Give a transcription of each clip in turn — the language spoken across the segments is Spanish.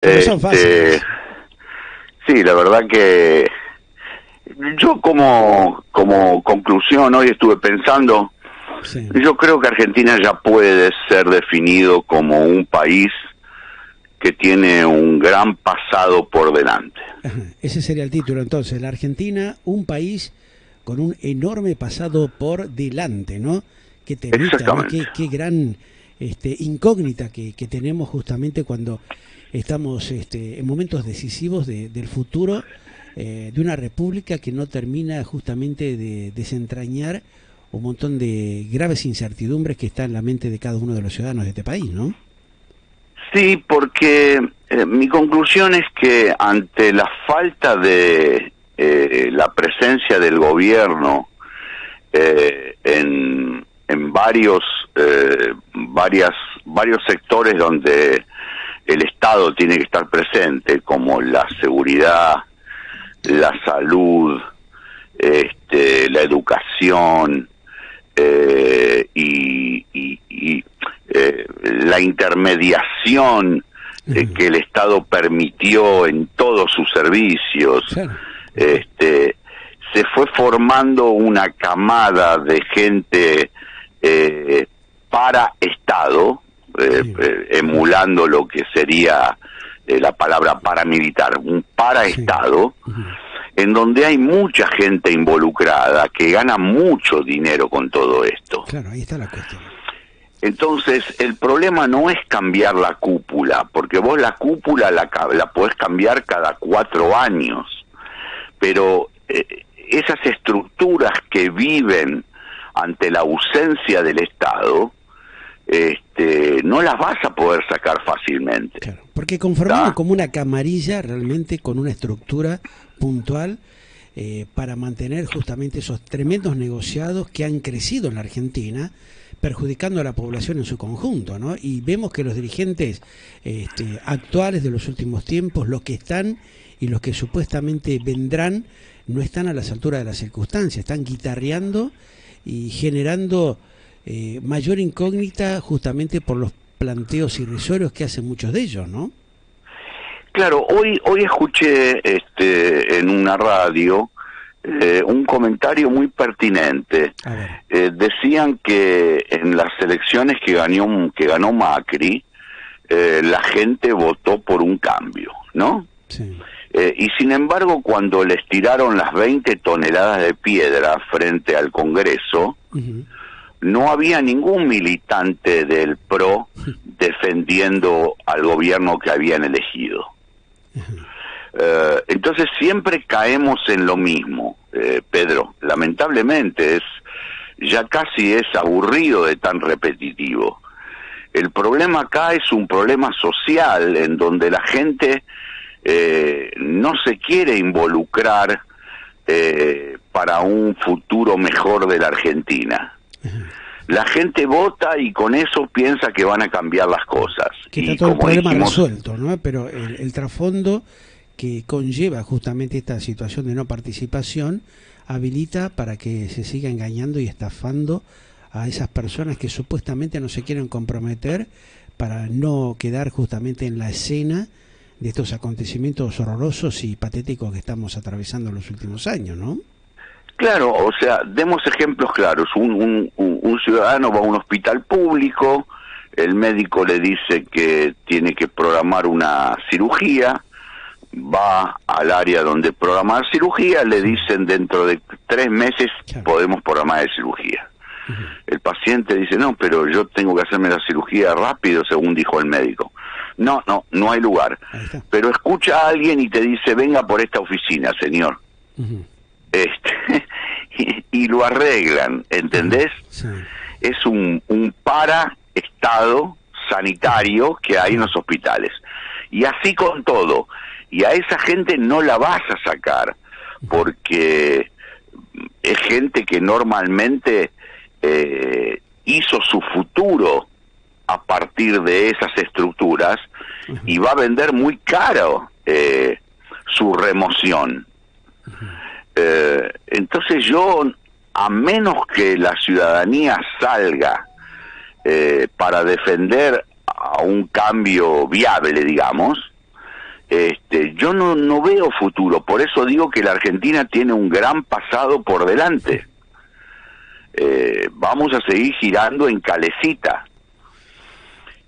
Que no son fáciles. Sí, la verdad que yo como conclusión hoy estuve pensando, Sí. yo creo que Argentina ya puede ser definido como un país que tiene un gran pasado por delante. Ajá, ese sería el título entonces. La Argentina, un país con un enorme pasado por delante, ¿no? Qué temita, ¿no? Exactamente. Qué gran incógnita que tenemos justamente cuando estamos en momentos decisivos del futuro de una república que no termina justamente de desentrañar un montón de graves incertidumbres que está en la mente de cada uno de los ciudadanos de este país, ¿no? Sí, porque mi conclusión es que ante la falta de la presencia del gobierno en varios sectores donde el Estado tiene que estar presente, como la seguridad, la salud, la educación la intermediación que el Estado permitió en todos sus servicios. Claro. Se fue formando una camada de gente para Estado, emulando lo que sería la palabra paramilitar, un para Estado, en donde hay mucha gente involucrada que gana mucho dinero con todo esto. Claro, ahí está la cuestión. Entonces, el problema no es cambiar la cúpula, porque vos la cúpula la podés cambiar cada 4 años, pero esas estructuras que viven ante la ausencia del Estado, no las vas a poder sacar fácilmente. Claro, porque conformamos como una camarilla realmente con una estructura puntual para mantener justamente esos tremendos negociados que han crecido en la Argentina, perjudicando a la población en su conjunto, ¿no? Y vemos que los dirigentes actuales de los últimos tiempos, los que están y los que supuestamente vendrán, no están a las alturas de las circunstancias, están guitarreando y generando mayor incógnita justamente por los planteos irrisorios que hacen muchos de ellos, ¿no? Claro, hoy escuché en una radio un comentario muy pertinente. Decían que en las elecciones que ganó Macri, la gente votó por un cambio, ¿no? Sí. Y sin embargo, cuando les tiraron las 20 toneladas de piedra frente al Congreso, no había ningún militante del PRO defendiendo al gobierno que habían elegido. Entonces siempre caemos en lo mismo, Pedro. Lamentablemente ya casi es aburrido de tan repetitivo. El problema acá es un problema social en donde la gente no se quiere involucrar para un futuro mejor de la Argentina. La gente vota y con eso piensa que van a cambiar las cosas. Que está todo el problema resuelto, ¿no? Pero el trasfondo que conlleva justamente esta situación de no participación habilita para que se siga engañando y estafando a esas personas que supuestamente no se quieren comprometer para no quedar justamente en la escena de estos acontecimientos horrorosos y patéticos que estamos atravesando en los últimos años, ¿no? Claro, o sea, demos ejemplos claros. Un ciudadano va a un hospital público, el médico le dice que tiene que programar una cirugía, va al área donde programar cirugía, le dicen dentro de 3 meses podemos programar la cirugía. El paciente dice, no, pero yo tengo que hacerme la cirugía rápido, según dijo el médico. No hay lugar. Pero escucha a alguien y te dice, venga por esta oficina, señor. Y lo arreglan, ¿entendés? Es un para-estado sanitario que hay en los hospitales. Y así con todo. Y a esa gente no la vas a sacar, porque es gente que normalmente hizo su futuro a partir de esas estructuras y va a vender muy caro su remoción. Entonces yo, a menos que la ciudadanía salga para defender a un cambio viable, digamos, yo no veo futuro. Por eso digo que la Argentina tiene un gran pasado por delante. Vamos a seguir girando en calecita.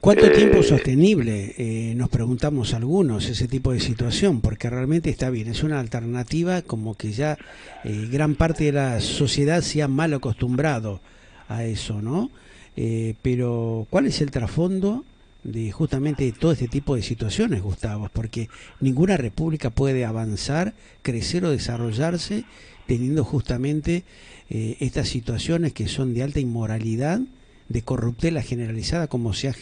¿Cuánto tiempo sostenible, nos preguntamos algunos, ese tipo de situación? Porque realmente está bien, es una alternativa, como que ya gran parte de la sociedad se ha mal acostumbrado a eso, ¿no? Pero ¿cuál es el trasfondo de justamente todo este tipo de situaciones, Gustavo? Porque ninguna república puede avanzar, crecer o desarrollarse teniendo justamente estas situaciones que son de alta inmoralidad, de corruptela generalizada, como se ha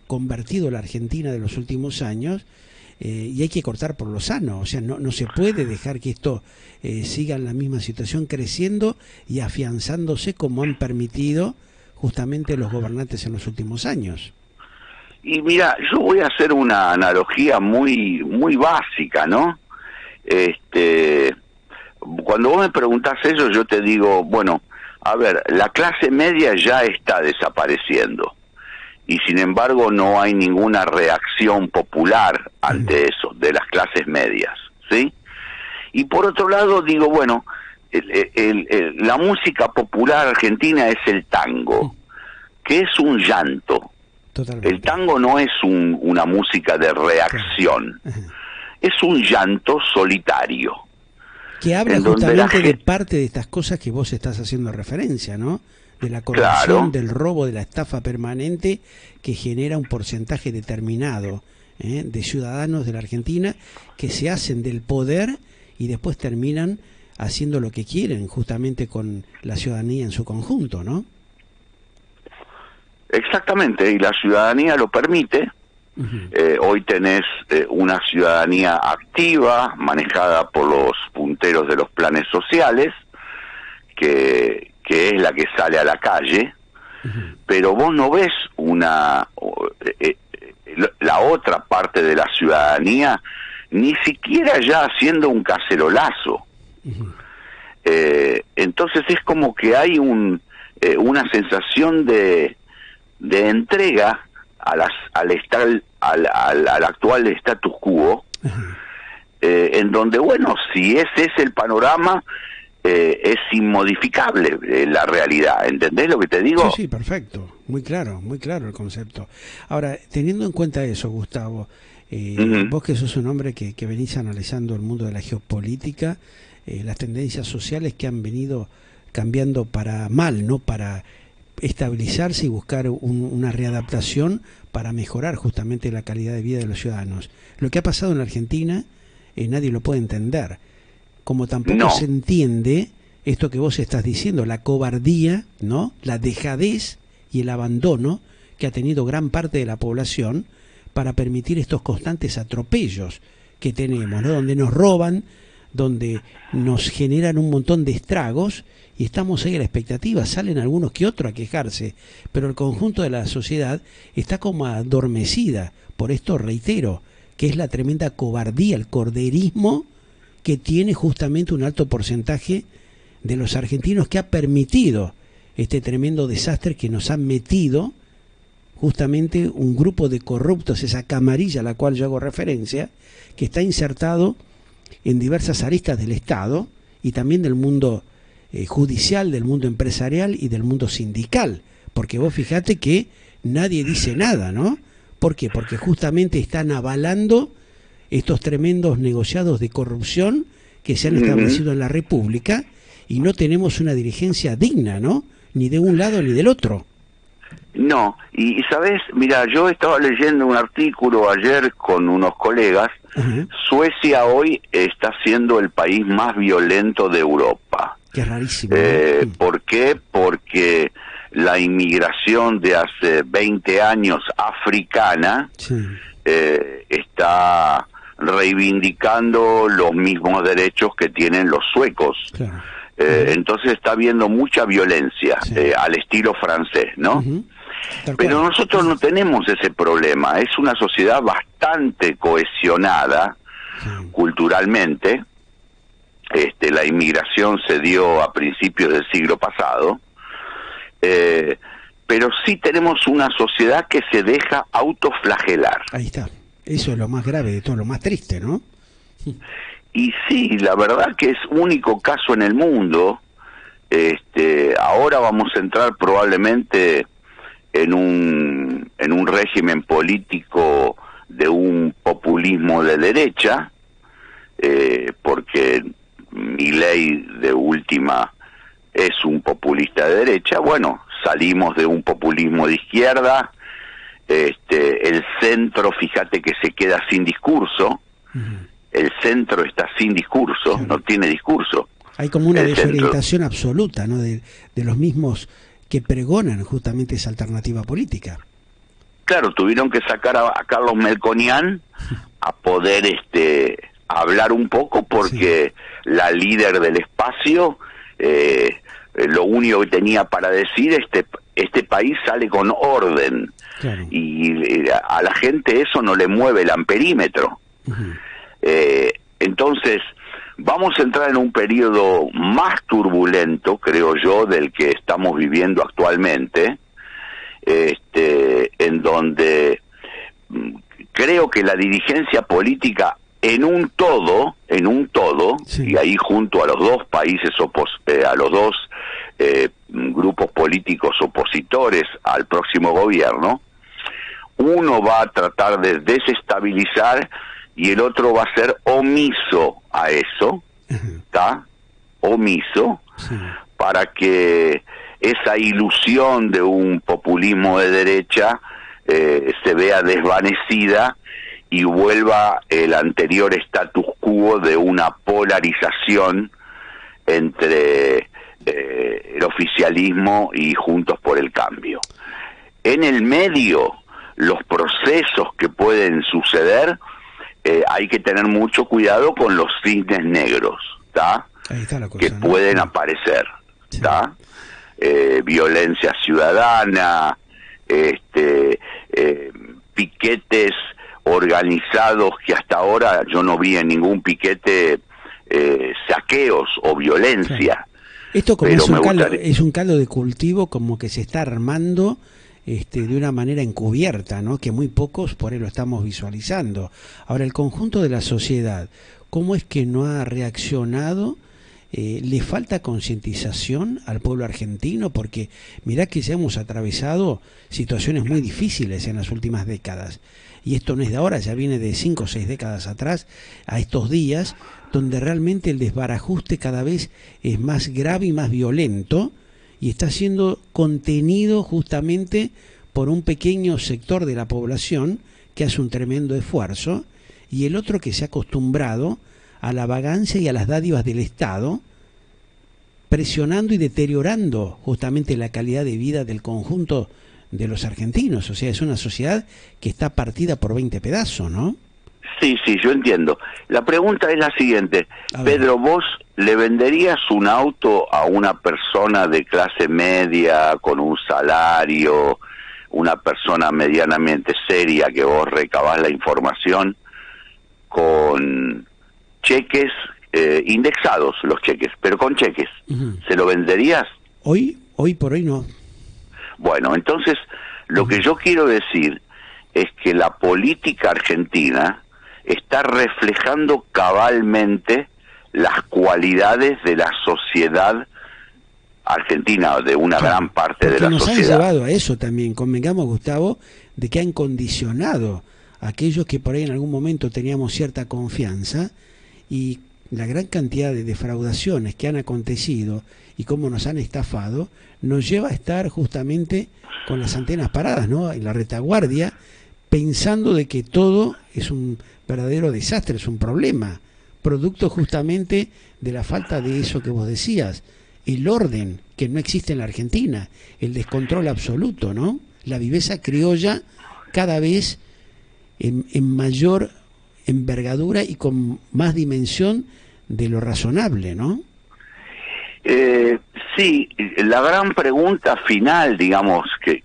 convertido la Argentina de los últimos años, y hay que cortar por lo sano. O sea, no se puede dejar que esto siga en la misma situación, creciendo y afianzándose como han permitido justamente los gobernantes en los últimos años. Y mira, yo voy a hacer una analogía muy básica, ¿no? Cuando vos me preguntás eso, yo te digo, bueno, a ver, la clase media ya está desapareciendo y sin embargo no hay ninguna reacción popular ante eso, de las clases medias, ¿sí? Y por otro lado digo, bueno, la música popular argentina es el tango, que es un llanto. Totalmente. El tango no es una música de reacción, es un llanto solitario. Que habla justamente de parte de estas cosas que vos estás haciendo referencia, ¿no? De la corrupción, del robo, de la estafa permanente que genera un porcentaje determinado de ciudadanos de la Argentina que se hacen del poder y después terminan haciendo lo que quieren justamente con la ciudadanía en su conjunto, ¿no? Exactamente, y la ciudadanía lo permite. Hoy tenés una ciudadanía activa, manejada por los punteros de los planes sociales, que es la que sale a la calle, pero vos no ves la otra parte de la ciudadanía, ni siquiera ya haciendo un cacerolazo. Entonces es como que hay una sensación de entrega al actual status quo, en donde, bueno, si ese es el panorama, es inmodificable la realidad. ¿Entendés lo que te digo? Sí, perfecto, muy claro el concepto. Ahora, teniendo en cuenta eso, Gustavo, vos que sos un hombre que venís analizando el mundo de la geopolítica, las tendencias sociales que han venido cambiando para mal, no para estabilizarse y buscar una readaptación para mejorar justamente la calidad de vida de los ciudadanos. Lo que ha pasado en la Argentina, nadie lo puede entender, como tampoco se entiende esto que vos estás diciendo, la cobardía, ¿no? La dejadez y el abandono que ha tenido gran parte de la población para permitir estos constantes atropellos que tenemos, ¿no? Donde nos roban, donde nos generan un montón de estragos y estamos ahí a la expectativa. Salen algunos que otros a quejarse, pero el conjunto de la sociedad está como adormecida por esto, reitero, que es la tremenda cobardía, el corderismo que tiene justamente un alto porcentaje de los argentinos, que ha permitido este tremendo desastre que nos han metido justamente un grupo de corruptos, esa camarilla a la cual yo hago referencia, que está insertado en diversas aristas del Estado y también del mundo judicial, del mundo empresarial y del mundo sindical, porque vos fijate que nadie dice nada, ¿no? ¿Por qué? Porque justamente están avalando estos tremendos negociados de corrupción que se han establecido en la República y no tenemos una dirigencia digna, ¿no? Ni de un lado ni del otro. No, y sabes, mira, yo estaba leyendo un artículo ayer con unos colegas. Suecia hoy está siendo el país más violento de Europa. Qué rarísimo. ¿Por qué? Porque la inmigración de hace 20 años africana está reivindicando los mismos derechos que tienen los suecos. Claro. Entonces está habiendo mucha violencia, al estilo francés, ¿no? Pero nosotros no tenemos ese problema. Es una sociedad bastante cohesionada culturalmente. La inmigración se dio a principios del siglo pasado, pero sí tenemos una sociedad que se deja autoflagelar. Ahí está. Eso es lo más grave de todo, lo más triste, ¿no? Y sí, la verdad que es único caso en el mundo. Ahora vamos a entrar probablemente en un régimen político de un populismo de derecha, porque Milei de última es un populista de derecha. Bueno, salimos de un populismo de izquierda, el centro, fíjate que se queda sin discurso, el centro está sin discurso, claro. No tiene discurso. Hay como una desorientación absoluta, ¿no? De los mismos que pregonan justamente esa alternativa política. Claro, tuvieron que sacar a Carlos Melconian a poder hablar un poco, porque sí, la líder del espacio lo único que tenía para decir, este país sale con orden, claro, y a la gente eso no le mueve el amperímetro. Entonces vamos a entrar en un periodo más turbulento, creo yo, del que estamos viviendo actualmente, en donde creo que la dirigencia política en un todo, sí, y ahí junto a los dos países a los dos grupos políticos opositores al próximo gobierno, uno va a tratar de desestabilizar y el otro va a ser omiso a eso, ¿está? Omiso, sí, para que esa ilusión de un populismo de derecha se vea desvanecida y vuelva el anterior status quo de una polarización entre el oficialismo y Juntos por el Cambio. En el medio, los procesos que pueden suceder, hay que tener mucho cuidado con los cisnes negros, ¿tá? Ahí está la cosa, que pueden aparecer, ¿tá? Violencia ciudadana, piquetes organizados que hasta ahora yo no vi en ningún piquete saqueos o violencia. Claro. Esto como es un caldo de cultivo como que se está armando de una manera encubierta, ¿no? Que muy pocos por ahí lo estamos visualizando. Ahora, el conjunto de la sociedad, ¿cómo es que no ha reaccionado? ¿Le falta concientización al pueblo argentino? Porque mirá que ya hemos atravesado situaciones muy difíciles en las últimas décadas. Y esto no es de ahora, ya viene de 5 o 6 décadas atrás, a estos días, donde realmente el desbarajuste cada vez es más grave y más violento, y está siendo contenido justamente por un pequeño sector de la población que hace un tremendo esfuerzo, y el otro que se ha acostumbrado a la vagancia y a las dádivas del Estado, presionando y deteriorando justamente la calidad de vida del conjunto de los argentinos. O sea, es una sociedad que está partida por 20 pedazos, ¿no? Sí, yo entiendo. La pregunta es la siguiente. Pedro, ¿vos le venderías un auto a una persona de clase media, con un salario, una persona medianamente seria, que vos recabás la información, con cheques indexados, los cheques, pero con cheques? ¿Se lo venderías? Hoy por hoy no. Bueno, entonces lo que yo quiero decir es que la política argentina está reflejando cabalmente las cualidades de la sociedad argentina, de una gran parte de la sociedad. Nos han llevado a eso también, convengamos, Gustavo, de que han condicionado a aquellos que por ahí en algún momento teníamos cierta confianza, y la gran cantidad de defraudaciones que han acontecido y cómo nos han estafado, nos lleva a estar justamente con las antenas paradas, ¿no? En la retaguardia, pensando de que todo es un verdadero desastre, es un problema, producto justamente de la falta de eso que vos decías, el orden que no existe en la Argentina, el descontrol absoluto, ¿no? La viveza criolla cada vez en mayor envergadura y con más dimensión de lo razonable, ¿no? Sí, la gran pregunta final, digamos, que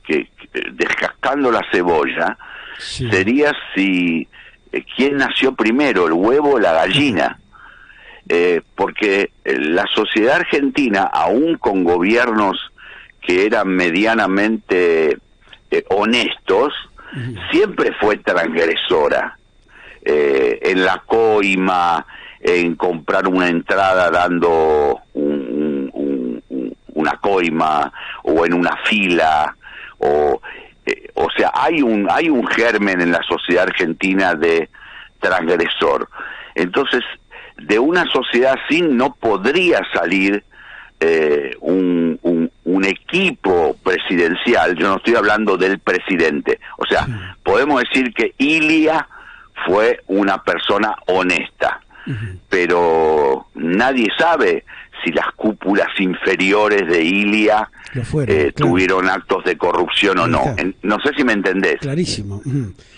descascando la cebolla, sí, sería si quién nació primero, el huevo o la gallina. Porque la sociedad argentina, aún con gobiernos que eran medianamente honestos, siempre fue transgresora. en la coima, en comprar una entrada dando una coima, o en una fila, o sea, hay un germen en la sociedad argentina de transgresor. Entonces, de una sociedad así no podría salir un equipo presidencial. Yo no estoy hablando del presidente. O sea, podemos decir que Ilia fue una persona honesta, pero nadie sabe si las cúpulas inferiores de Ilia tuvieron actos de corrupción o no. No sé si me entendés. Clarísimo.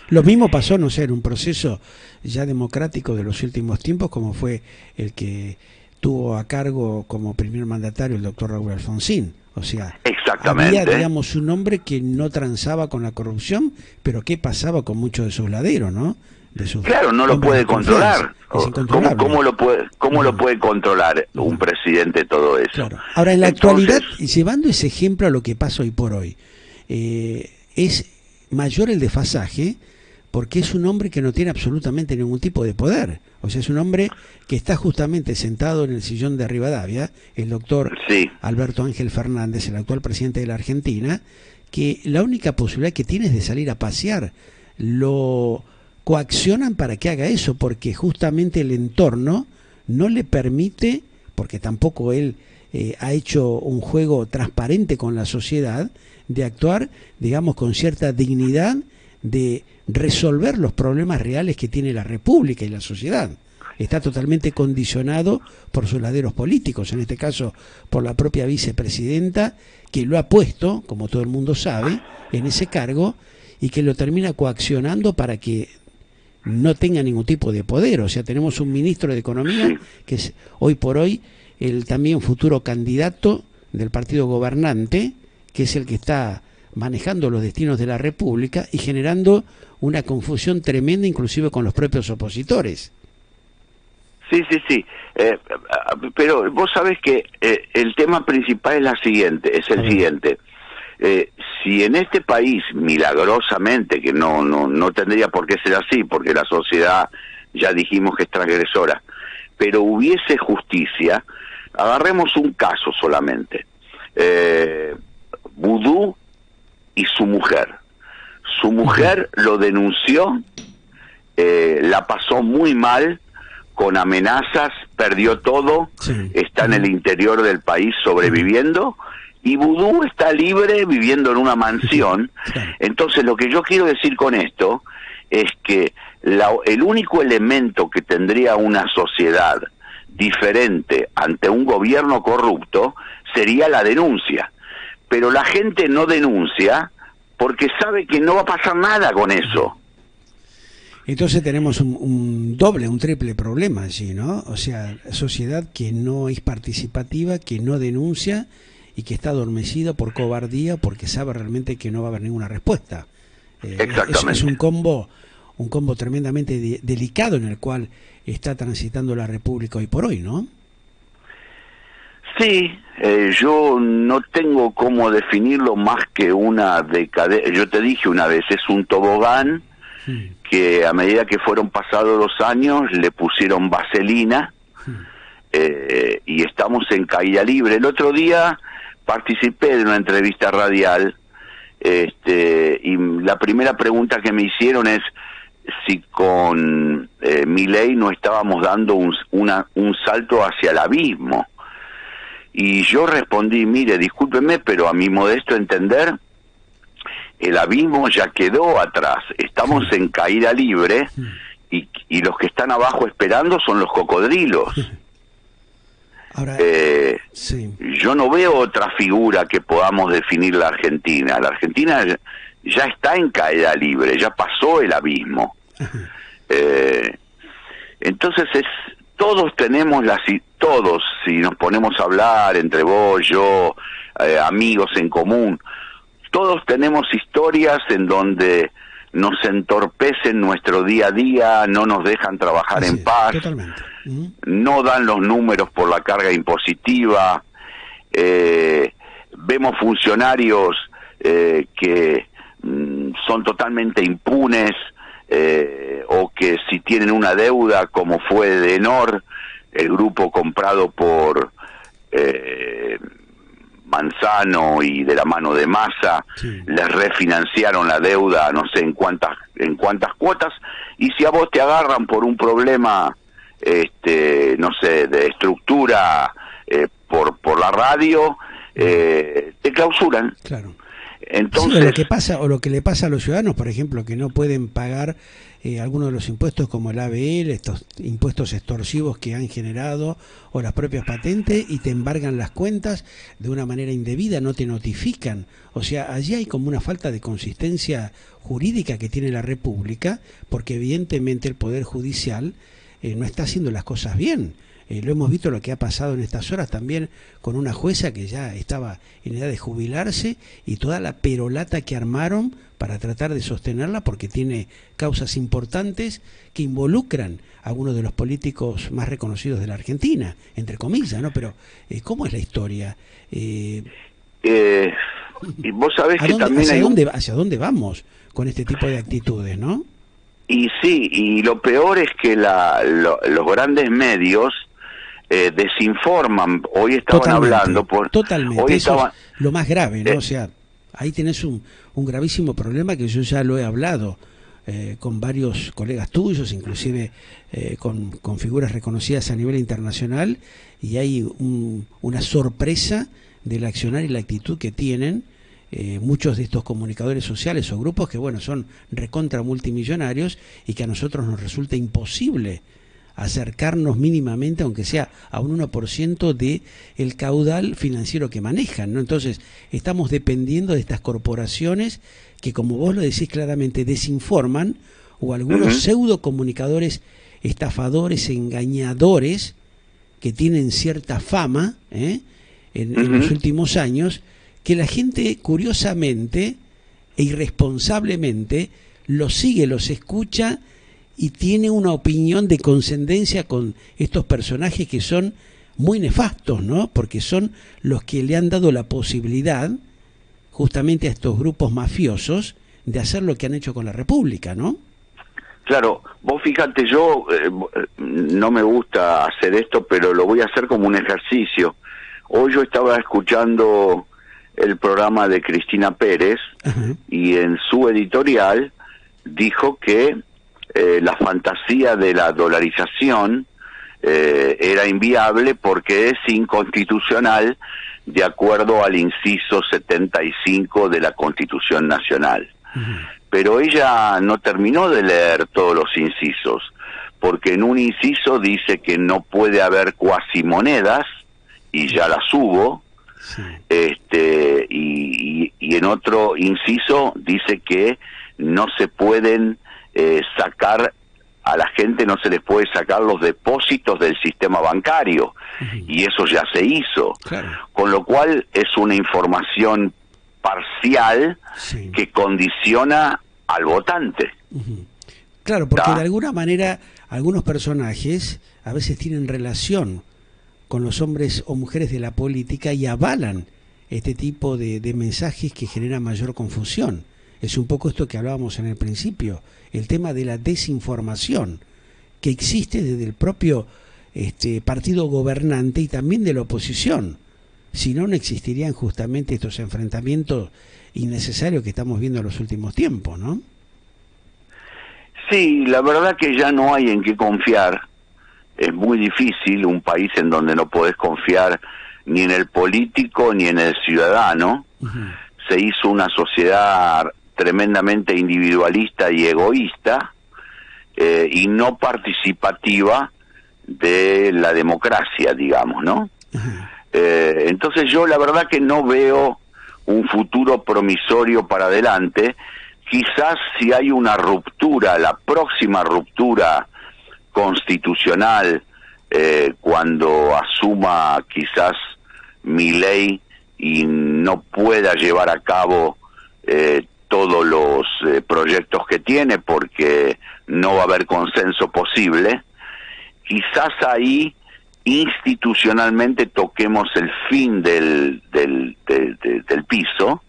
Lo mismo pasó, no sé, en un proceso ya democrático de los últimos tiempos, como fue el que tuvo a cargo como primer mandatario el doctor Raúl Alfonsín. O sea, exactamente, había, digamos, un hombre que no transaba con la corrupción, pero ¿qué pasaba con muchos de sus laderos, no? Claro, no lo puede controlar. ¿Cómo lo puede controlar un presidente todo eso? Claro. Ahora, en la actualidad, llevando ese ejemplo a lo que pasa hoy por hoy, es mayor el desfasaje, porque es un hombre que no tiene absolutamente ningún tipo de poder. O sea, es un hombre que está justamente sentado en el sillón de Rivadavia, el doctor Alberto Ángel Fernández, el actual presidente de la Argentina, que la única posibilidad que tiene es de salir a pasear. Lo coaccionan para que haga eso, porque justamente el entorno no le permite, porque tampoco él ha hecho un juego transparente con la sociedad, de actuar, digamos, con cierta dignidad, de resolver los problemas reales que tiene la República y la sociedad. Está totalmente condicionado por sus laderos políticos, en este caso por la propia vicepresidenta, que lo ha puesto, como todo el mundo sabe, en ese cargo, y que lo termina coaccionando para que no tenga ningún tipo de poder. O sea, tenemos un ministro de Economía que es hoy por hoy el también futuro candidato del partido gobernante, que es el que está manejando los destinos de la República y generando una confusión tremenda inclusive con los propios opositores. Sí. Pero vos sabés que el tema principal es el siguiente. Si en este país, milagrosamente, que no tendría por qué ser así, porque la sociedad ya dijimos que es transgresora, pero hubiese justicia, agarremos un caso solamente. Vudú y su mujer. Su mujer lo denunció, la pasó muy mal, con amenazas, perdió todo, está en el interior del país sobreviviendo, y Vudú está libre viviendo en una mansión. Entonces, lo que yo quiero decir con esto es que el único elemento que tendría una sociedad diferente ante un gobierno corrupto sería la denuncia. Pero la gente no denuncia porque sabe que no va a pasar nada con eso. Entonces tenemos un doble, un triple problema allí, ¿no? O sea, sociedad que no es participativa, que no denuncia y que está adormecida por cobardía porque sabe realmente que no va a haber ninguna respuesta. Exactamente. Es un combo tremendamente delicado en el cual está transitando la República hoy por hoy, ¿no? Sí, yo no tengo cómo definirlo más que una decadencia. Yo te dije una vez, es un tobogán que a medida que fueron pasados los años le pusieron vaselina y estamos en caída libre. El otro día participé de una entrevista radial y la primera pregunta que me hicieron es si con Milei no estábamos dando un salto hacia el abismo. Y yo respondí, mire, discúlpeme, pero a mi modesto entender, el abismo ya quedó atrás. Estamos en caída libre y los que están abajo esperando son los cocodrilos. Ahora, yo no veo otra figura que podamos definir la Argentina. La Argentina ya está en caída libre, ya pasó el abismo. Entonces todos tenemos todos, si nos ponemos a hablar entre vos, yo, amigos en común, todos tenemos historias en donde nos entorpecen nuestro día a día, no nos dejan trabajar en paz, no dan los números por la carga impositiva, vemos funcionarios que son totalmente impunes, o que si tienen una deuda como fue de Enor, el grupo comprado por Manzano y de la mano de Massa, sí, les refinanciaron la deuda no sé en cuántas cuotas, y si a vos te agarran por un problema no sé, de estructura por la radio, te clausuran. Claro. Entonces, sí, o lo que le pasa a los ciudadanos, por ejemplo, que no pueden pagar algunos de los impuestos como el ABL, estos impuestos extorsivos que han generado, o las propias patentes, y te embargan las cuentas de una manera indebida, no te notifican. O sea, allí hay como una falta de consistencia jurídica que tiene la República, porque evidentemente el Poder Judicial no está haciendo las cosas bien. Lo hemos visto lo que ha pasado en estas horas también con una jueza que ya estaba en edad de jubilarse, y toda la perolata que armaron para tratar de sostenerla, porque tiene causas importantes que involucran a uno de los políticos más reconocidos de la Argentina, entre comillas, ¿no? Pero ¿cómo es la historia? Y vos sabés que también ¿hacia dónde vamos con este tipo de actitudes, no? Y sí, y lo peor es que los grandes medios desinforman. Hoy estaban hablando totalmente, hoy eso es lo más grave, ¿no? O sea, ahí tenés un gravísimo problema que yo ya lo he hablado con varios colegas tuyos, inclusive con figuras reconocidas a nivel internacional, y hay una sorpresa del accionar y la actitud que tienen muchos de estos comunicadores sociales o grupos que, bueno, son recontra multimillonarios, y que a nosotros nos resulta imposible acercarnos mínimamente, aunque sea a un 1% de el caudal financiero que manejan, ¿no? Entonces, estamos dependiendo de estas corporaciones que, como vos lo decís claramente, desinforman, o algunos pseudo comunicadores estafadores, engañadores, que tienen cierta fama en los últimos años, que la gente curiosamente e irresponsablemente los sigue, los escucha, y tiene una opinión de condescendencia con estos personajes que son muy nefastos, ¿no? Porque son los que le han dado la posibilidad justamente a estos grupos mafiosos de hacer lo que han hecho con la República, ¿no? Claro, vos fíjate, yo no me gusta hacer esto, pero lo voy a hacer como un ejercicio. Hoy yo estaba escuchando el programa de Cristina Pérez, y en su editorial dijo que la fantasía de la dolarización era inviable porque es inconstitucional de acuerdo al inciso 75 de la Constitución Nacional. Pero ella no terminó de leer todos los incisos, porque en un inciso dice que no puede haber cuasimonedas, y ya las hubo, y en otro inciso dice que no se pueden sacar a la gente, no se les puede sacar los depósitos del sistema bancario, y eso ya se hizo, con lo cual es una información parcial que condiciona al votante. Claro, porque de alguna manera algunos personajes a veces tienen relación con los hombres o mujeres de la política y avalan este tipo de mensajes que generan mayor confusión. Es un poco esto que hablábamos en el principio, el tema de la desinformación que existe desde el propio partido gobernante y también de la oposición. Si no, no existirían justamente estos enfrentamientos innecesarios que estamos viendo en los últimos tiempos, ¿no? Sí, la verdad que ya no hay en qué confiar. Es muy difícil un país en donde no podés confiar ni en el político ni en el ciudadano. Se hizo una sociedad tremendamente individualista y egoísta, y no participativa de la democracia, digamos, ¿no? Entonces yo la verdad que no veo un futuro promisorio para adelante. Quizás si hay una ruptura, la próxima ruptura constitucional, cuando asuma quizás Milei y no pueda llevar a cabo todos los proyectos que tiene, porque no va a haber consenso posible, quizás ahí institucionalmente toquemos el fin del piso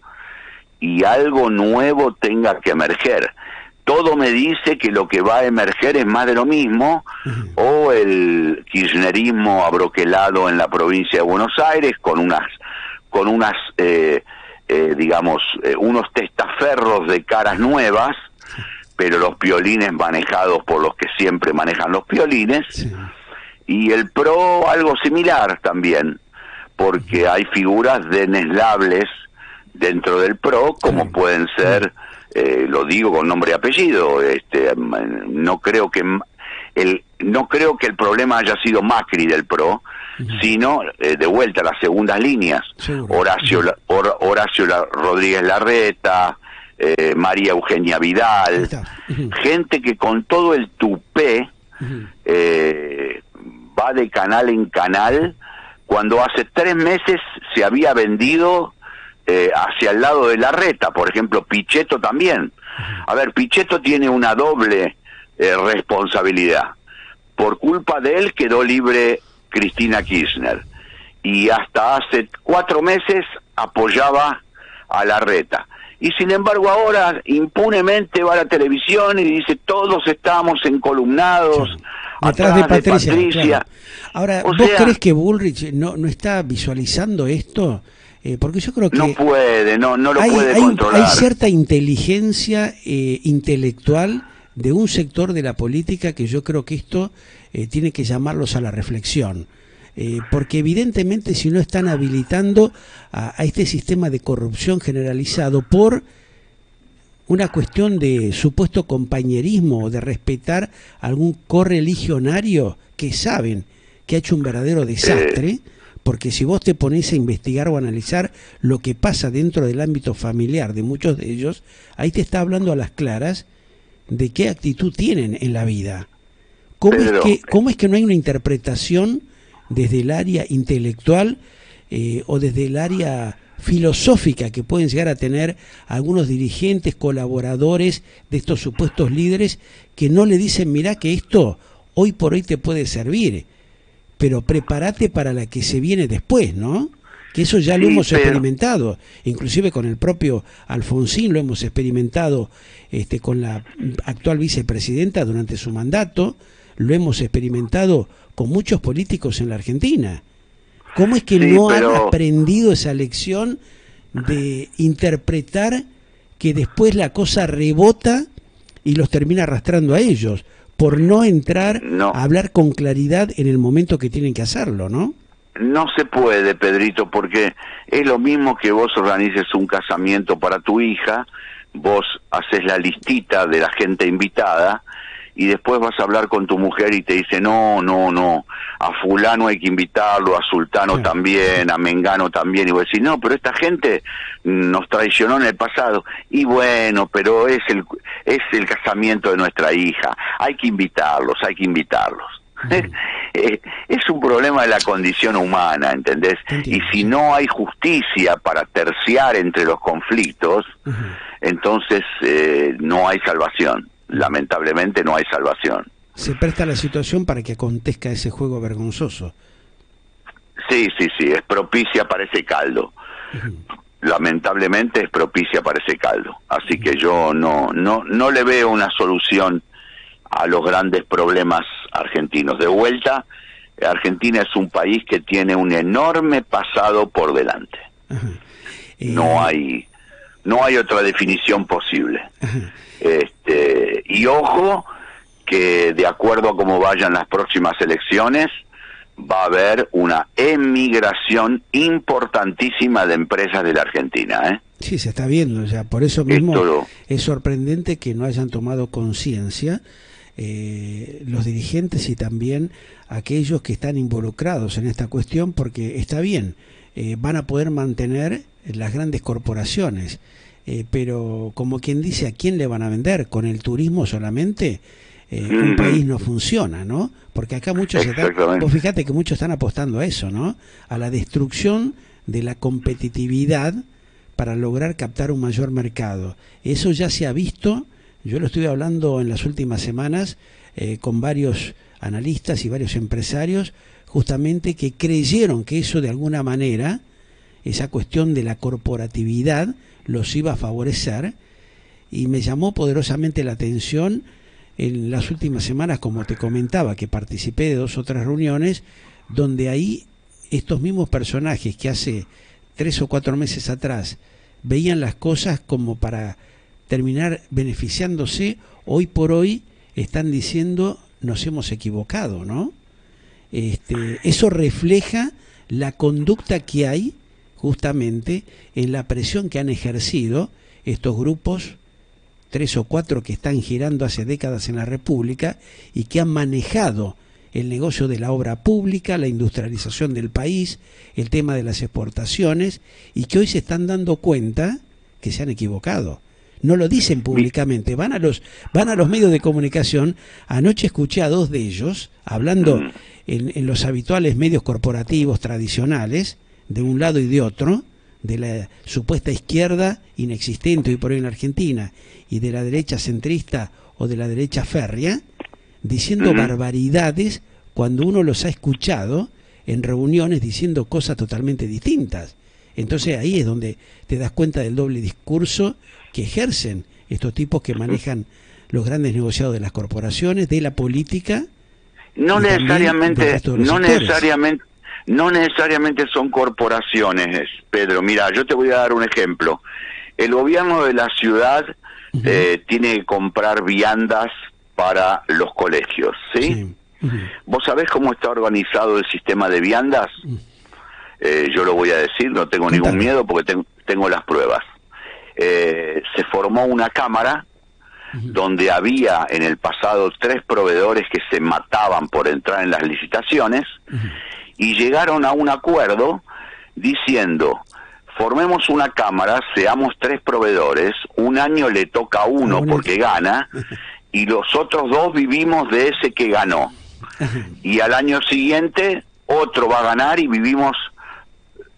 y algo nuevo tenga que emerger. todo me dice que lo que va a emerger es más de lo mismo, o el kirchnerismo abroquelado en la provincia de Buenos Aires con unas digamos, unos testaferros de caras nuevas, pero los piolines manejados por los que siempre manejan los piolines, sí. Y el PRO algo similar también, porque hay figuras deneslables dentro del PRO, como pueden ser, lo digo con nombre y apellido, no creo que el problema haya sido Macri del PRO, sino de vuelta a las segundas líneas, Horacio Rodríguez Larreta, María Eugenia Vidal, gente que con todo el tupé va de canal en canal, cuando hace 3 meses se había vendido hacia el lado de Larreta. Por ejemplo, Pichetto también. A ver, Pichetto tiene una doble responsabilidad. Por culpa de él quedó libre Cristina Kirchner, y hasta hace 4 meses apoyaba a Larreta, y sin embargo ahora impunemente va a la televisión y dice todos estamos encolumnados detrás de Patricia. Claro. Ahora, ¿vos crees que Bullrich no está visualizando esto? Porque yo creo que no puede, no lo puede controlar. Hay cierta inteligencia intelectual de un sector de la política que yo creo que esto tiene que llamarlos a la reflexión, porque evidentemente si no están habilitando a este sistema de corrupción generalizado por una cuestión de supuesto compañerismo o de respetar algún correligionario que saben que ha hecho un verdadero desastre, porque si vos te ponés a investigar o a analizar lo que pasa dentro del ámbito familiar de muchos de ellos, ahí te está hablando a las claras de qué actitud tienen en la vida. ¿Cómo es que no hay una interpretación desde el área intelectual o desde el área filosófica que pueden llegar a tener algunos dirigentes, colaboradores de estos supuestos líderes, que no le dicen, mirá que esto hoy por hoy te puede servir, pero prepárate para la que se viene después, ¿no? Que eso ya lo hemos experimentado, inclusive con el propio Alfonsín lo hemos experimentado con la actual vicepresidenta durante su mandato, lo hemos experimentado con muchos políticos en la Argentina. ¿Cómo es que han aprendido esa lección de interpretar que después la cosa rebota y los termina arrastrando a ellos, por no entrar a hablar con claridad en el momento que tienen que hacerlo, ¿no? No se puede, Pedrito, porque es lo mismo que vos organices un casamiento para tu hija, vos haces la listita de la gente invitada y después vas a hablar con tu mujer y te dice, no, a fulano hay que invitarlo, a sultano también, a mengano también, y vos decís, no, pero esta gente nos traicionó en el pasado, y bueno, pero es el casamiento de nuestra hija, hay que invitarlos. Es un problema de la condición humana, ¿entendés? Y si no hay justicia para terciar entre los conflictos, entonces no hay salvación. Lamentablemente no hay salvación. Se presta la situación para que acontezca ese juego vergonzoso. Sí, es propicia para ese caldo. Lamentablemente es propicia para ese caldo. Así que yo no le veo una solución a los grandes problemas argentinos. De vuelta, Argentina es un país que tiene un enorme pasado por delante. No hay otra definición posible. Y ojo que de acuerdo a cómo vayan las próximas elecciones va a haber una emigración importantísima de empresas de la Argentina, Sí, se está viendo ya, por eso mismo es sorprendente que no hayan tomado conciencia los dirigentes y también aquellos que están involucrados en esta cuestión, porque está bien, van a poder mantener las grandes corporaciones, pero como quien dice, ¿a quién le van a vender? ¿Con el turismo solamente? Un país no funciona, ¿no? Porque acá muchos vos fíjate que muchos están apostando a eso, ¿no? A la destrucción de la competitividad para lograr captar un mayor mercado. Eso ya se ha visto, yo lo estuve hablando en las últimas semanas con varios analistas y varios empresarios, justamente que creyeron que eso de alguna manera, esa cuestión de la corporatividad, los iba a favorecer, y me llamó poderosamente la atención en las últimas semanas, como te comentaba, que participé de 2 o 3 reuniones, donde ahí estos mismos personajes que hace 3 o 4 meses atrás veían las cosas como para terminar beneficiándose, hoy por hoy están diciendo nos hemos equivocado, ¿no? Eso refleja la conducta que hay justamente en la presión que han ejercido estos grupos, 3 o 4 que están girando hace décadas en la República y que han manejado el negocio de la obra pública, la industrialización del país, el tema de las exportaciones, y que hoy se están dando cuenta que se han equivocado. No lo dicen públicamente, van a los medios de comunicación. Anoche escuché a 2 de ellos hablando en los habituales medios corporativos tradicionales, de un lado y de otro, de la supuesta izquierda inexistente hoy por hoy en Argentina y de la derecha centrista o de la derecha férrea, diciendo barbaridades cuando uno los ha escuchado en reuniones diciendo cosas totalmente distintas. Entonces ahí es donde te das cuenta del doble discurso que ejercen estos tipos que manejan los grandes negociados de las no política. No necesariamente son corporaciones, Pedro. Mira, yo te voy a dar un ejemplo. El gobierno de la ciudad tiene que comprar viandas para los colegios, ¿sí? ¿Vos sabés cómo está organizado el sistema de viandas? Yo lo voy a decir, no tengo ningún miedo porque tengo las pruebas. Se formó una cámara donde había en el pasado 3 proveedores que se mataban por entrar en las licitaciones y llegaron a un acuerdo diciendo: formemos una cámara, seamos 3 proveedores, un año le toca a uno porque gana y los otros 2 vivimos de ese que ganó, y al año siguiente otro va a ganar y vivimos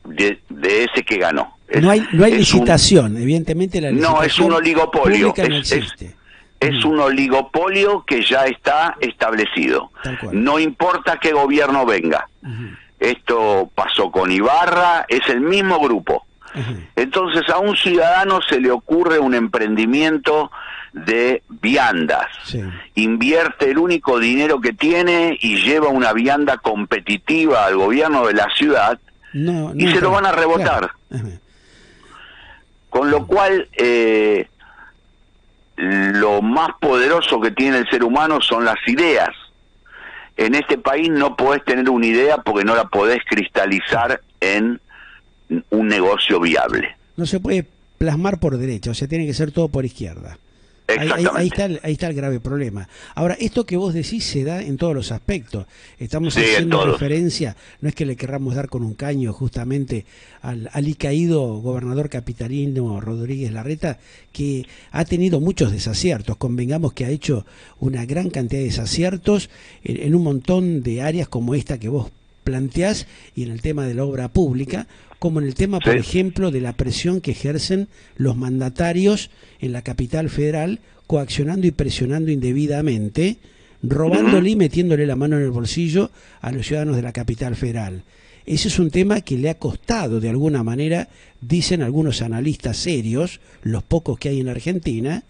de ese que ganó. No hay licitación, evidentemente la licitación. No, es un oligopolio. No existe. Es un oligopolio que ya está establecido. No importa qué gobierno venga. Esto pasó con Ibarra, es el mismo grupo. Entonces a un ciudadano se le ocurre un emprendimiento de viandas. Invierte el único dinero que tiene y lleva una vianda competitiva al gobierno de la ciudad y se lo van a rebotar. Con lo cual, lo más poderoso que tiene el ser humano son las ideas. En este país no podés tener una idea porque no la podés cristalizar en un negocio viable. No se puede plasmar por derecha, o sea, tiene que ser todo por izquierda. Ahí está el grave problema. Ahora, esto que vos decís se da en todos los aspectos. Estamos haciendo referencia, no es que le querramos dar con un caño justamente al alicaído gobernador capitalino Rodríguez Larreta, que ha tenido muchos desaciertos. Convengamos que ha hecho una gran cantidad de desaciertos en un montón de áreas como esta que vos planteás, y en el tema de la obra pública, como en el tema, por ejemplo, de la presión que ejercen los mandatarios en la capital federal, coaccionando y presionando indebidamente, robándole y metiéndole la mano en el bolsillo a los ciudadanos de la capital federal. Ese es un tema que le ha costado, de alguna manera, dicen algunos analistas serios, los pocos que hay en Argentina,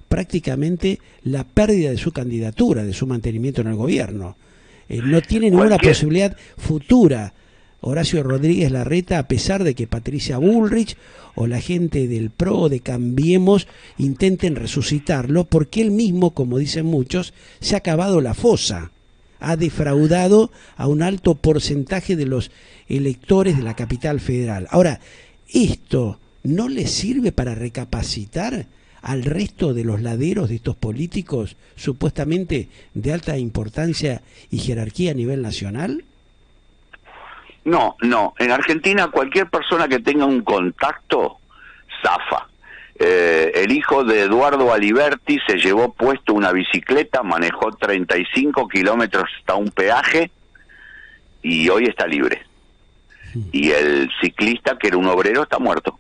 prácticamente la pérdida de su candidatura, de su mantenimiento en el gobierno. No tiene ninguna posibilidad futura Horacio Rodríguez Larreta, a pesar de que Patricia Bullrich o la gente del PRO, de Cambiemos, intenten resucitarlo, porque él mismo, como dicen muchos, se ha cavado la fosa, ha defraudado a un alto porcentaje de los electores de la capital federal. Ahora, ¿esto no le sirve para recapacitar al resto de los laderos de estos políticos supuestamente de alta importancia y jerarquía a nivel nacional? No. En Argentina cualquier persona que tenga un contacto zafa. El hijo de Eduardo Aliberti se llevó puesto una bicicleta, manejó 35 kilómetros hasta un peaje y hoy está libre. Y el ciclista, que era un obrero, está muerto.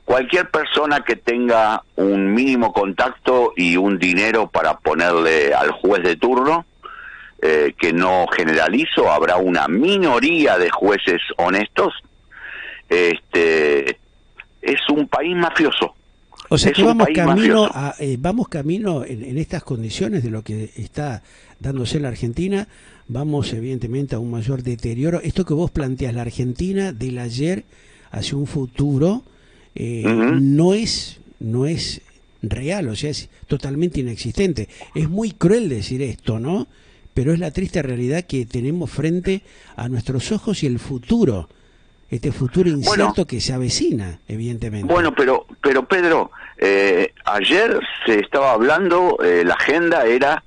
Cualquier persona que tenga un mínimo contacto y un dinero para ponerle al juez de turno, que no generalizo, habrá una minoría de jueces honestos, es un país mafioso. O sea es que un vamos país camino mafioso. vamos camino en estas condiciones de lo que está dándose en la Argentina, vamos evidentemente a un mayor deterioro. Esto que vos planteas, la Argentina del ayer hacia un futuro, Ujú. no es real, o sea, es totalmente inexistente. Es muy cruel decir esto, ¿no? Pero es la triste realidad que tenemos frente a nuestros ojos y el futuro, este futuro Bueno, incierto que se avecina, evidentemente. bueno, pero Pedro, ayer se estaba hablando, la agenda era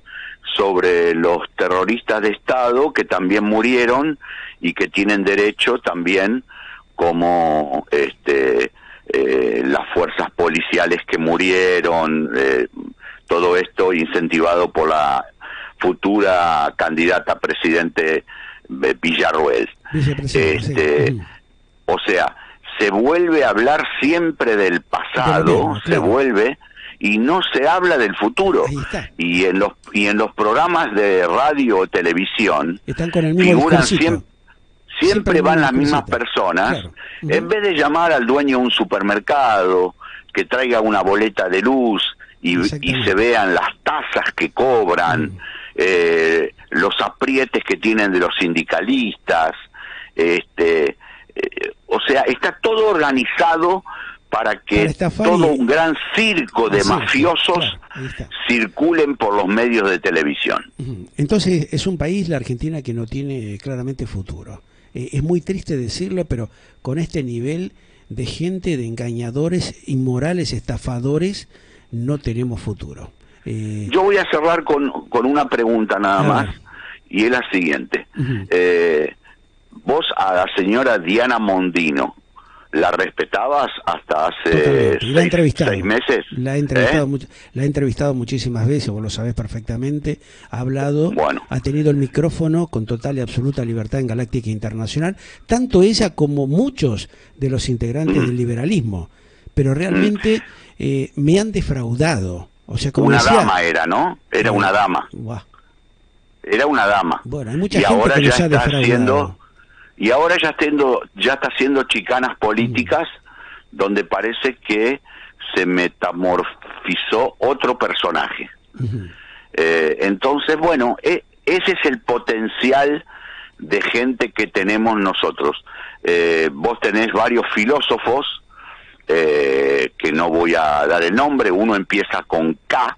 sobre los terroristas de Estado que también murieron y que tienen derecho también como las fuerzas policiales que murieron, todo esto incentivado por la futura candidata a presidente Villarroel. Vicepresidente, sí. Ujú. O sea, se vuelve a hablar siempre del De lo pasado, mismo, se claro. vuelve y no se habla del futuro. Ahí está. Y en los programas de radio o televisión Están con el mismo figuran discursito. Siempre siempre el van mismo las mismas discursito. personas, Claro. en Ujú. vez de llamar al dueño de un supermercado que traiga una boleta de luz y se Exactamente. vean las tasas que cobran, Mm. los aprietes que tienen de los sindicalistas, o sea, está todo organizado para Para que estafar todo y un gran circo de hacer, mafiosos claro, ahí está. circulen por los medios de televisión. Ujú. Entonces es un país, la Argentina, que no tiene claramente futuro. Es muy triste decirlo, pero con este nivel de gente, de engañadores, inmorales, estafadores, no tenemos futuro. Yo voy a cerrar con una pregunta nada A más, ver. y es la siguiente. Ujú. Vos a la señora Diana Mondino, ¿la respetabas hasta hace Totalmente. Y la he entrevistado. 6 meses? La he entrevistado, la he entrevistado muchísimas veces, vos lo sabés perfectamente. Ha hablado, Bueno. ha tenido el micrófono con total y absoluta libertad en Galáctica Internacional, tanto ella como muchos de los integrantes Mm, del liberalismo. Pero mm. realmente me han defraudado. O sea, como Una decía, dama era, ¿no? Era una dama. buah, Era una dama. bueno, hay mucha Y gente ahora que ya nos ha está defraudado. haciendo, ya está haciendo chicanas políticas donde parece que se metamorfizó otro personaje. Ujú. Entonces, bueno, ese es el potencial de gente que tenemos nosotros. Vos tenés varios filósofos, que no voy a dar el nombre, uno empieza con K,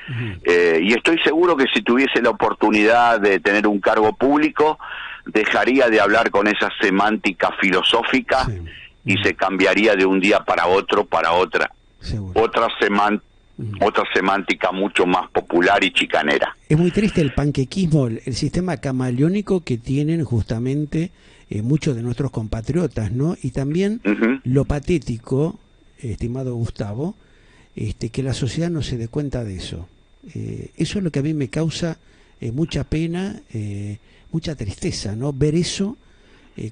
Ujú. y estoy seguro que si tuviese la oportunidad de tener un cargo público, dejaría de hablar con esa semántica filosófica Sí. y Ujú. se cambiaría de un día para otro para Seguro. Ujú. otra semántica mucho más popular y chicanera. Es muy triste el panquequismo, el sistema camaleónico que tienen justamente muchos de nuestros compatriotas, ¿no? Y también Ujú. lo patético, estimado Gustavo, que la sociedad no se dé cuenta de eso. Eso es lo que a mí me causa mucha pena, mucha tristeza, ¿no? Ver eso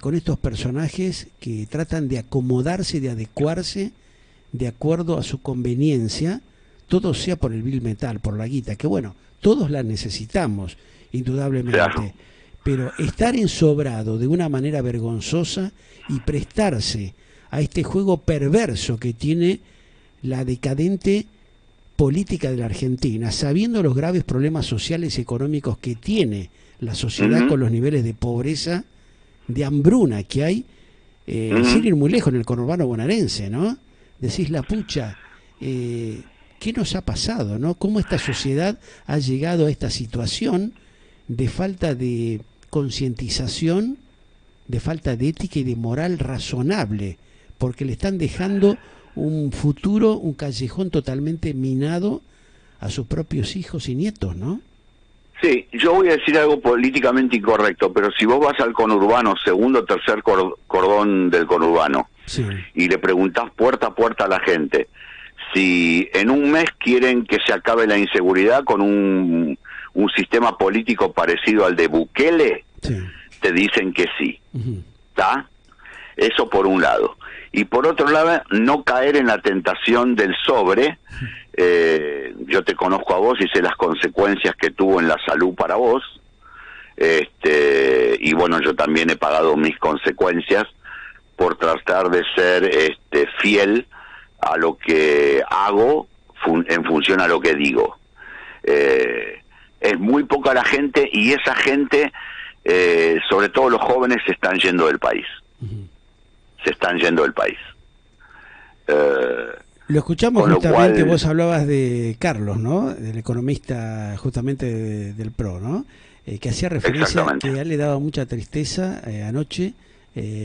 con estos personajes que tratan de acomodarse, de adecuarse de acuerdo a su conveniencia, todo sea por el bill metal, por la guita, que bueno, todos la necesitamos, indudablemente, Claro. pero estar ensobrado de una manera vergonzosa y prestarse a este juego perverso que tiene la decadente política de la Argentina, sabiendo los graves problemas sociales y económicos que tiene la sociedad Ujú. con los niveles de pobreza, de hambruna que hay, sin ir muy lejos en el conurbano bonaerense, ¿no? Decís la pucha, ¿qué nos ha pasado, no? ¿Cómo esta sociedad ha llegado a esta situación de falta de concientización, de falta de ética y de moral razonable? Porque le están dejando un futuro, un callejón totalmente minado a sus propios hijos y nietos, ¿no? Sí, yo voy a decir algo políticamente incorrecto, pero si vos vas al conurbano, segundo o tercer cordón del conurbano, Sí. y le preguntás puerta a puerta a la gente si en un mes quieren que se acabe la inseguridad con un sistema político parecido al de Bukele, Sí. te dicen que sí, Ujú. ¿está? Eso por un lado. Y por otro lado, no caer en la tentación del sobre. Yo te conozco a vos y sé las consecuencias que tuvo en la salud para vos. Y bueno, yo también he pagado mis consecuencias por tratar de ser fiel a lo que hago en función a lo que digo. Es muy poca la gente, y esa gente, sobre todo los jóvenes, se están yendo del país. Se están yendo del país. Lo escuchamos justamente, cual, vos hablabas de Carlos, ¿no? Del economista justamente del PRO, ¿no? Que hacía referencia que a él le daba mucha tristeza anoche,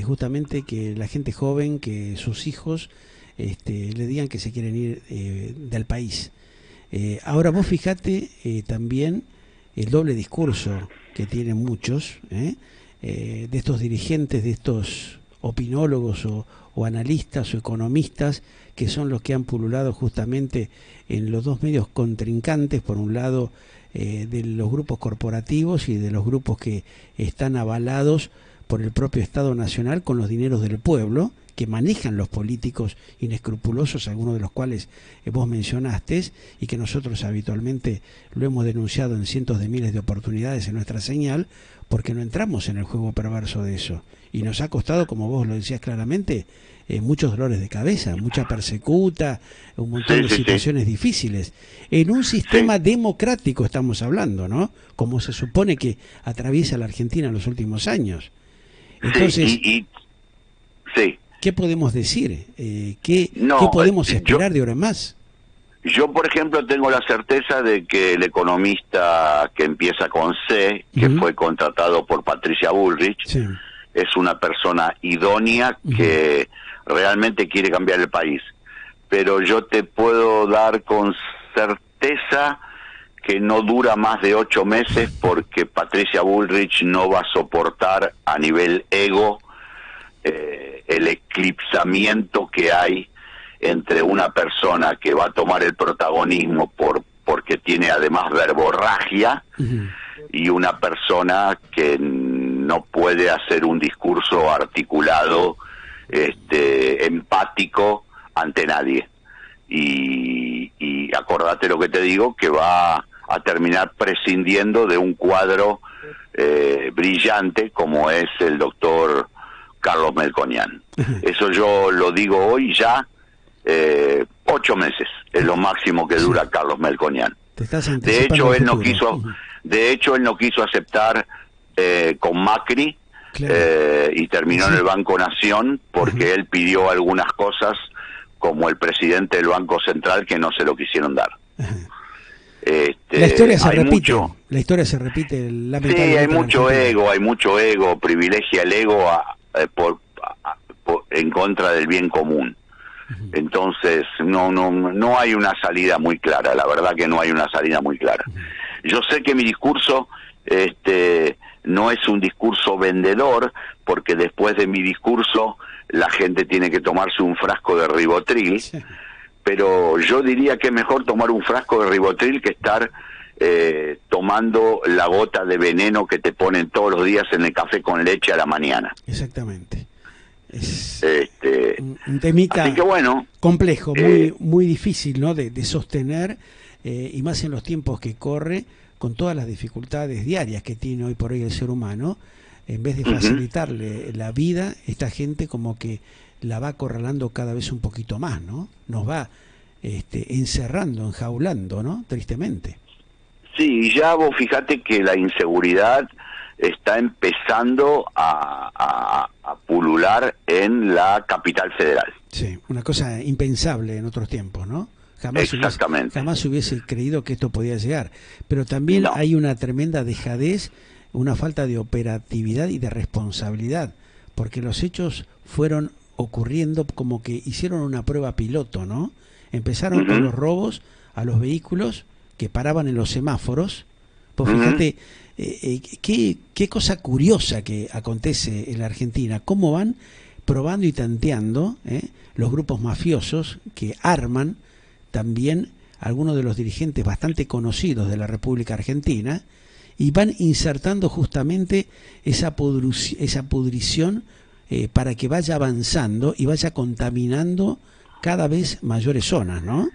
justamente que la gente joven, que sus hijos le digan que se quieren ir del país. Ahora vos fijate también el doble discurso que tienen muchos de estos dirigentes, de estos opinólogos o analistas o economistas, que son los que han pululado justamente en los dos medios contrincantes, por un lado de los grupos corporativos y de los grupos que están avalados por el propio Estado Nacional con los dineros del pueblo, que manejan los políticos inescrupulosos, algunos de los cuales vos mencionaste, y que nosotros habitualmente lo hemos denunciado en cientos de miles de oportunidades en nuestra señal, porque no entramos en el juego perverso de eso. Y nos ha costado, como vos lo decías claramente, muchos dolores de cabeza, mucha persecuta, un montón de situaciones difíciles. En un sistema democrático estamos hablando, ¿no? Como se supone que atraviesa la Argentina en los últimos años. Entonces, ¿qué podemos decir? ¿Qué podemos esperar de ahora en más? Yo, por ejemplo, tengo la certeza de que el economista que empieza con C, que fue contratado por Patricia Bullrich, es una persona idónea que realmente quiere cambiar el país. Pero yo te puedo dar con certeza que no dura más de 8 meses, porque Patricia Bullrich no va a soportar a nivel ego el eclipsamiento que hay entre una persona que va a tomar el protagonismo porque tiene además verborragia y una persona que no puede hacer un discurso articulado, empático ante nadie. Y acordate lo que te digo, que va a terminar prescindiendo de un cuadro brillante como es el doctor Carlos Melconian. Eso yo lo digo hoy ya. 8 meses es lo máximo que dura Carlos Melconian. De hecho, él no quiso aceptar con Macri, y terminó en el Banco Nación, porque él pidió algunas cosas como el presidente del Banco Central, que no se lo quisieron dar. La historia se repite. La historia se repite, lamentablemente. Sí, hay mucho ego, privilegia el ego en contra del bien común. Entonces no hay una salida muy clara, la verdad que no hay una salida muy clara. Yo sé que mi discurso no es un discurso vendedor, porque después de mi discurso la gente tiene que tomarse un frasco de Rivotril, pero yo diría que es mejor tomar un frasco de Rivotril que estar tomando la gota de veneno que te ponen todos los días en el café con leche a la mañana. Exactamente. Es un temita así que bueno, complejo, muy difícil, ¿no? de sostener, y más en los tiempos que corre, con todas las dificultades diarias que tiene hoy por hoy el ser humano. En vez de facilitarle la vida, esta gente como que la va acorralando cada vez un poquito más, ¿no? Nos va encerrando, enjaulando, ¿no? Tristemente. Sí, y ya vos fíjate que la inseguridad está empezando a pulular en la capital federal. Sí, una cosa impensable en otros tiempos, ¿no? Jamás hubiese creído que esto podía llegar. Pero también hay una tremenda dejadez, una falta de operatividad y de responsabilidad, porque los hechos fueron ocurriendo como que hicieron una prueba piloto, ¿no? Empezaron con los robos a los vehículos que paraban en los semáforos. Pues fíjate, qué cosa curiosa que acontece en la Argentina, cómo van probando y tanteando los grupos mafiosos que arman también algunos de los dirigentes bastante conocidos de la República Argentina, y van insertando justamente esa pudrición para que vaya avanzando y vaya contaminando cada vez mayores zonas, ¿no?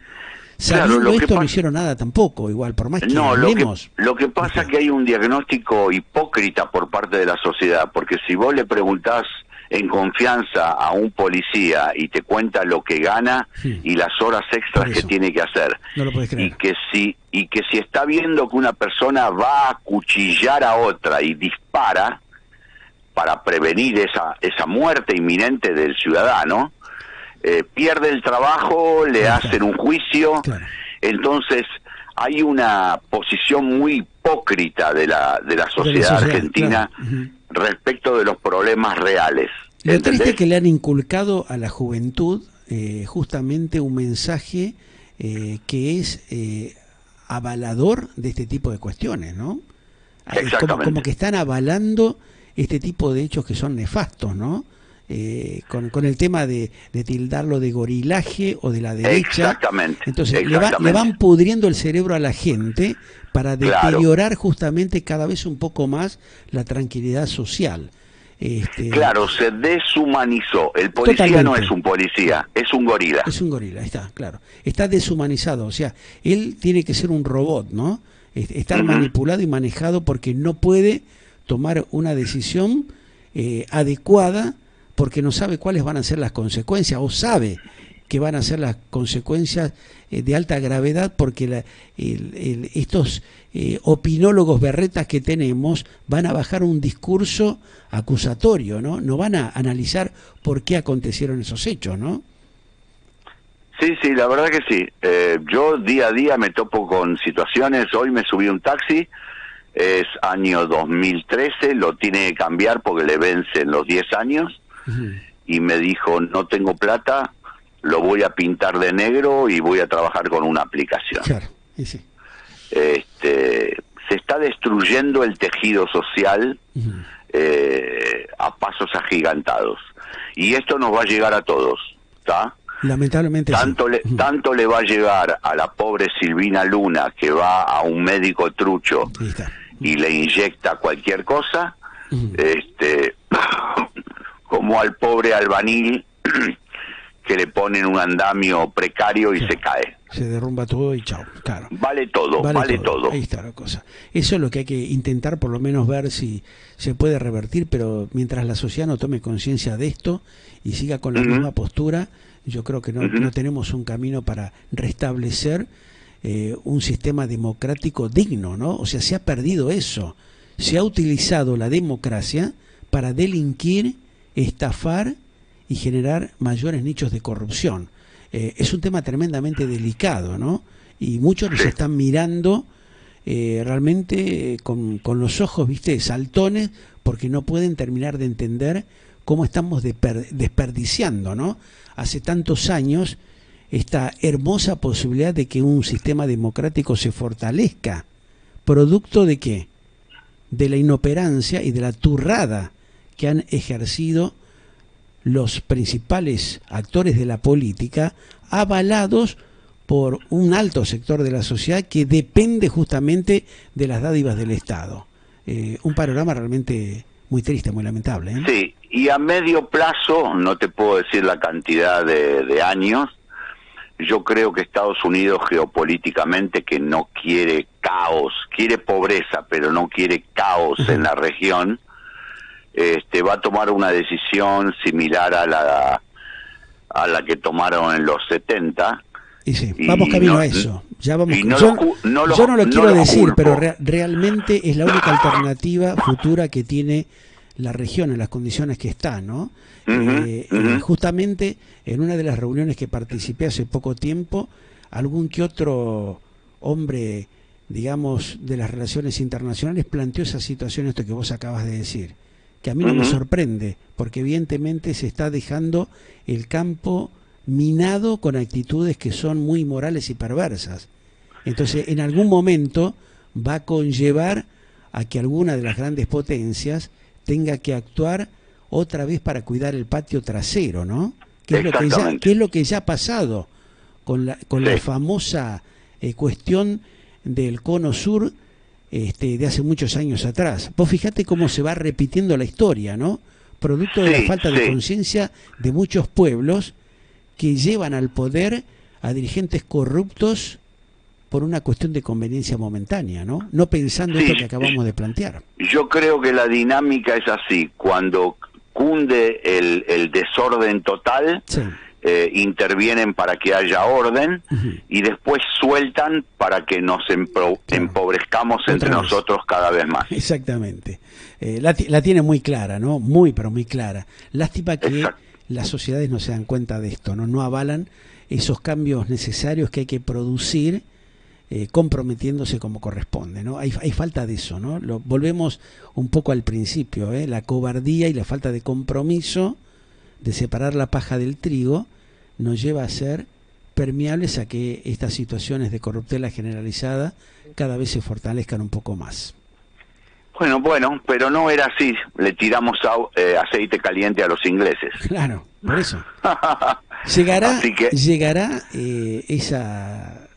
Sabiendo esto no hicieron nada tampoco, igual, por más que lo que pasa es que hay un diagnóstico hipócrita por parte de la sociedad, porque si vos le preguntás en confianza a un policía y te cuenta lo que gana y las horas extras que tiene que hacer. No lo puedes creer. Y que si está viendo que una persona va a acuchillar a otra y dispara para prevenir esa muerte inminente del ciudadano, pierde el trabajo, le hacen un juicio. Claro. Entonces hay una posición muy hipócrita de la sociedad argentina, claro, respecto de los problemas reales. Lo triste es que le han inculcado a la juventud justamente un mensaje que es avalador de este tipo de cuestiones, ¿no? Como que están avalando este tipo de hechos que son nefastos, ¿no? Con el tema de tildarlo de gorilaje o de la derecha. Entonces le van pudriendo el cerebro a la gente para deteriorar justamente cada vez un poco más la tranquilidad social. Claro, se deshumanizó. El policía totalmente. No es un policía, es un gorila. Es un gorila, está, claro. Está deshumanizado, o sea, él tiene que ser un robot, ¿no? Estar manipulado y manejado porque no puede tomar una decisión adecuada, porque no sabe cuáles van a ser las consecuencias, o sabe que van a ser las consecuencias de alta gravedad, porque estos opinólogos berretas que tenemos van a bajar un discurso acusatorio, ¿no? No van a analizar por qué acontecieron esos hechos, ¿no? Sí, la verdad que sí. Yo día a día me topo con situaciones. Hoy me subí a un taxi, es año 2013, lo tiene que cambiar porque le vencen los 10 años. Y me dijo, no tengo plata, lo voy a pintar de negro y voy a trabajar con una aplicación. Claro, sí. Se está destruyendo el tejido social a pasos agigantados. Y esto nos va a llegar a todos, ¿está? Lamentablemente tanto le va a llegar a la pobre Silvina Luna, que va a un médico trucho y le inyecta cualquier cosa, como al pobre albañil que le ponen un andamio precario y se cae. Se derrumba todo y chao, claro. Vale todo. Ahí está la cosa. Eso es lo que hay que intentar, por lo menos ver si se puede revertir, pero mientras la sociedad no tome conciencia de esto y siga con la misma postura, yo creo que no tenemos un camino para restablecer un sistema democrático digno, ¿no? O sea, se ha perdido eso. Se ha utilizado la democracia para delinquir, estafar y generar mayores nichos de corrupción. Es un tema tremendamente delicado, ¿no? Y muchos nos están mirando realmente con los ojos, ¿viste?, saltones, porque no pueden terminar de entender cómo estamos desperdiciando, ¿no? Hace tantos años esta hermosa posibilidad de que un sistema democrático se fortalezca. ¿Producto de qué? De la inoperancia y de la turrada que han ejercido los principales actores de la política, avalados por un alto sector de la sociedad que depende justamente de las dádivas del Estado. Un panorama realmente muy triste, muy lamentable, ¿eh? Sí, y a medio plazo, no te puedo decir la cantidad de años, yo creo que Estados Unidos geopolíticamente, que no quiere caos, quiere pobreza, pero no quiere caos en la región, va a tomar una decisión similar a la que tomaron en los 70. Y sí, vamos camino a eso. Ya vamos. Yo no lo quiero decir, pero realmente es la única alternativa futura que tiene la región en las condiciones que está, ¿no? Justamente en una de las reuniones que participé hace poco tiempo, algún que otro hombre, digamos, de las relaciones internacionales planteó esa situación, esto que vos acabas de decir, que a mí no me sorprende, porque evidentemente se está dejando el campo minado con actitudes que son muy morales y perversas. Entonces, en algún momento va a conllevar a que alguna de las grandes potencias tenga que actuar otra vez para cuidar el patio trasero, ¿no? Que es lo que ya ha pasado con la famosa cuestión del cono sur de hace muchos años atrás. Vos fijate cómo se va repitiendo la historia, ¿no? Producto de la falta de conciencia de muchos pueblos que llevan al poder a dirigentes corruptos por una cuestión de conveniencia momentánea, ¿no? No pensando esto que acabamos de plantear. Yo creo que la dinámica es así. Cuando cunde el desorden total, Sí. Intervienen para que haya orden y después sueltan para que nos empobrezcamos entre nosotros cada vez más. Exactamente. La tiene muy clara, ¿no? Muy, pero muy clara. Lástima que las sociedades no se dan cuenta de esto, ¿no? No avalan esos cambios necesarios que hay que producir, comprometiéndose como corresponde, ¿no? Hay falta de eso, ¿no? Volvemos un poco al principio, la cobardía y la falta de compromiso de separar la paja del trigo nos lleva a ser permeables a que estas situaciones de corruptela generalizada cada vez se fortalezcan un poco más. Bueno, pero no era así. Le tiramos aceite caliente a los ingleses. Claro, por eso. ¿Llegará esa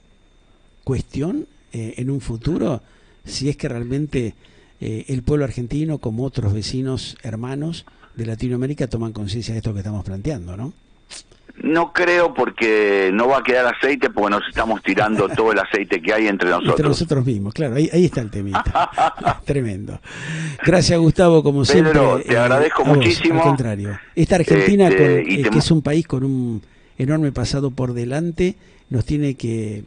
cuestión en un futuro, si es que realmente el pueblo argentino, como otros vecinos hermanos de Latinoamérica, toman conciencia de esto que estamos planteando, ¿no? No creo, porque no va a quedar aceite, porque nos estamos tirando todo el aceite que hay entre nosotros. Entre nosotros mismos, claro, ahí está el temita. Tremendo. Gracias, Gustavo, como Pedro, siempre. Te agradezco muchísimo. Al contrario. Esta Argentina, que es un país con un enorme pasado por delante, nos tiene que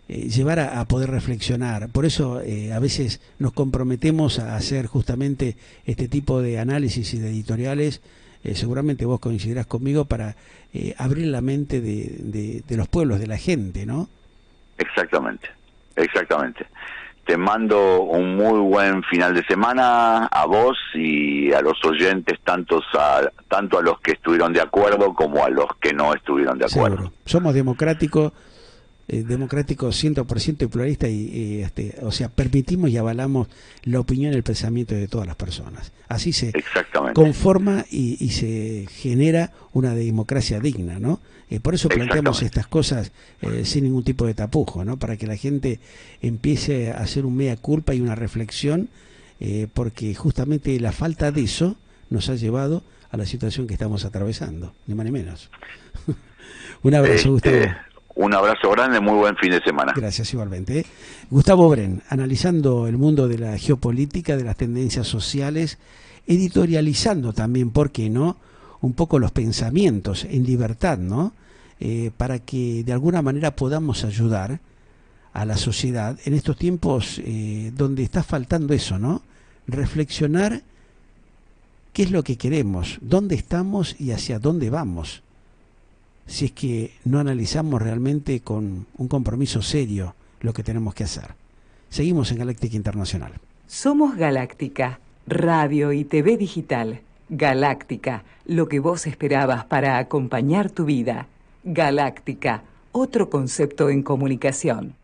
llevar a poder reflexionar. Por eso a veces nos comprometemos a hacer justamente este tipo de análisis y de editoriales. Seguramente vos coincidirás conmigo, para abrir la mente de los pueblos, de la gente, ¿no? Exactamente. Te mando un muy buen final de semana a vos y a los oyentes, tanto a los que estuvieron de acuerdo como a los que no estuvieron de acuerdo. Seguro. Somos democráticos 100% y pluralista, o sea, permitimos y avalamos la opinión y el pensamiento de todas las personas. Así se conforma y se genera una democracia digna, ¿no? Por eso planteamos estas cosas sin ningún tipo de tapujo, ¿no? Para que la gente empiece a hacer un mea culpa y una reflexión, porque justamente la falta de eso nos ha llevado a la situación que estamos atravesando, ni más ni menos. Un abrazo, Gustavo. Un abrazo grande, muy buen fin de semana. Gracias, igualmente. Gustavo Bren, analizando el mundo de la geopolítica, de las tendencias sociales, editorializando también, ¿por qué no?, un poco los pensamientos en libertad, ¿no? Para que de alguna manera podamos ayudar a la sociedad en estos tiempos donde está faltando eso, ¿no? Reflexionar qué es lo que queremos, dónde estamos y hacia dónde vamos. Si es que no analizamos realmente con un compromiso serio lo que tenemos que hacer. Seguimos en Galáctica Internacional. Somos Galáctica, radio y TV digital. Galáctica, lo que vos esperabas para acompañar tu vida. Galáctica, otro concepto en comunicación.